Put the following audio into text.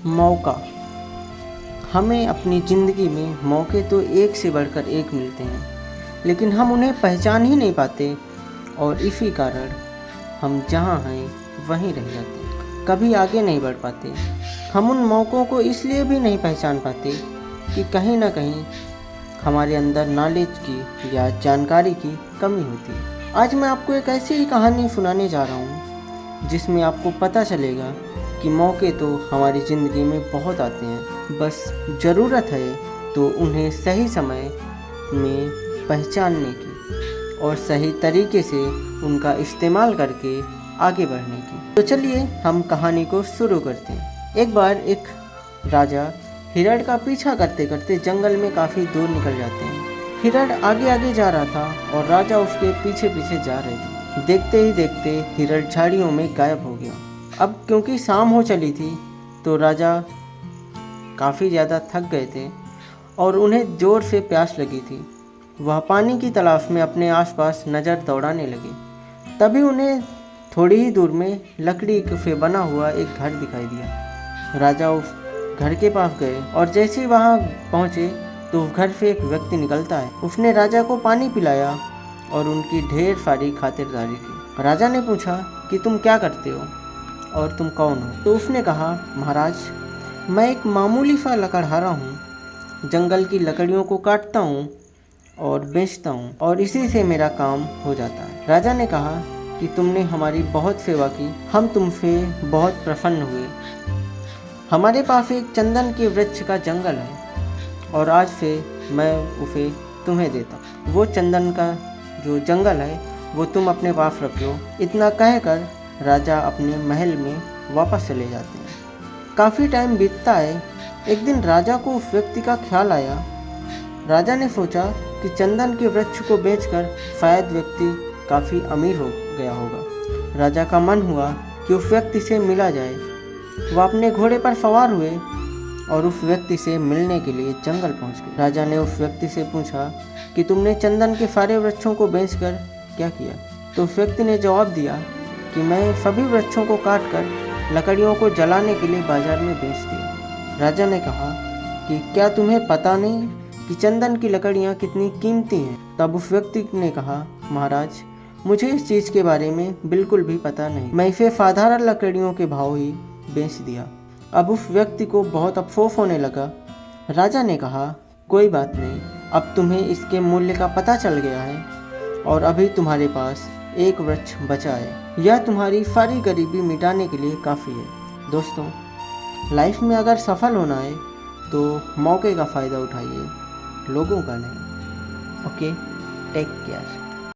मौका। हमें अपनी ज़िंदगी में मौके तो एक से बढ़कर एक मिलते हैं, लेकिन हम उन्हें पहचान ही नहीं पाते और इसी कारण हम जहाँ हैं वहीं रह जाते हैं, कभी आगे नहीं बढ़ पाते। हम उन मौक़ों को इसलिए भी नहीं पहचान पाते कि कहीं ना कहीं हमारे अंदर नॉलेज की या जानकारी की कमी होती है। आज मैं आपको एक ऐसी ही कहानी सुनाने जा रहा हूँ जिसमें आपको पता चलेगा कि मौके तो हमारी ज़िंदगी में बहुत आते हैं, बस ज़रूरत है तो उन्हें सही समय में पहचानने की और सही तरीके से उनका इस्तेमाल करके आगे बढ़ने की। तो चलिए हम कहानी को शुरू करते हैं। एक बार एक राजा हिरण का पीछा करते करते जंगल में काफ़ी दूर निकल जाते हैं। हिरण आगे आगे जा रहा था और राजा उसके पीछे पीछे जा रहे थे। देखते ही देखते हिरण झाड़ियों में गायब हो गया। अब क्योंकि शाम हो चली थी तो राजा काफ़ी ज़्यादा थक गए थे और उन्हें ज़ोर से प्यास लगी थी। वह पानी की तलाश में अपने आसपास नज़र दौड़ाने लगे। तभी उन्हें थोड़ी ही दूर में लकड़ी से बना हुआ एक घर दिखाई दिया। राजा उस घर के पास गए और जैसे ही वहाँ पहुँचे तो उस घर से एक व्यक्ति निकलता है। उसने राजा को पानी पिलाया और उनकी ढेर सारी खातिरदारी की। राजा ने पूछा कि तुम क्या करते हो और तुम कौन हो? तो उसने कहा, महाराज, मैं एक मामूली सा लकड़हारा हूँ। जंगल की लकड़ियों को काटता हूँ और बेचता हूँ और इसी से मेरा काम हो जाता है। राजा ने कहा कि तुमने हमारी बहुत सेवा की, हम तुमसे बहुत प्रसन्न हुए। हमारे पास एक चंदन के वृक्ष का जंगल है और आज से मैं उसे तुम्हें देता हूँ। वो चंदन का जो जंगल है वो तुम अपने पास रख लो। इतना कहकर राजा अपने महल में वापस चले जाते हैं। काफ़ी टाइम बीतता है। एक दिन राजा को उस व्यक्ति का ख्याल आया। राजा ने सोचा कि चंदन के वृक्ष को बेचकर शायद व्यक्ति काफ़ी अमीर हो गया होगा। राजा का मन हुआ कि उस व्यक्ति से मिला जाए। वह अपने घोड़े पर सवार हुए और उस व्यक्ति से मिलने के लिए जंगल पहुंच गए। राजा ने उस व्यक्ति से पूछा कि तुमने चंदन के सारे वृक्षों को बेचकर क्या किया? तो उस व्यक्ति ने जवाब दिया कि मैं सभी वृक्षों को काटकर लकड़ियों को जलाने के लिए बाजार में बेच दिया। राजा ने कहा कि क्या तुम्हें पता नहीं कि चंदन की लकड़ियाँ कितनी कीमती हैं? तब उस व्यक्ति ने कहा, महाराज, मुझे इस चीज़ के बारे में बिल्कुल भी पता नहीं। मैं इसे साधारण लकड़ियों के भाव ही बेच दिया। अब उस व्यक्ति को बहुत अफसोस होने लगा। राजा ने कहा, कोई बात नहीं, अब तुम्हें इसके मूल्य का पता चल गया है और अभी तुम्हारे पास एक वृक्ष बचा है। यह तुम्हारी सारी गरीबी मिटाने के लिए काफ़ी है। दोस्तों, लाइफ में अगर सफल होना है तो मौके का फ़ायदा उठाइए, लोगों का नहीं। Okay, take care.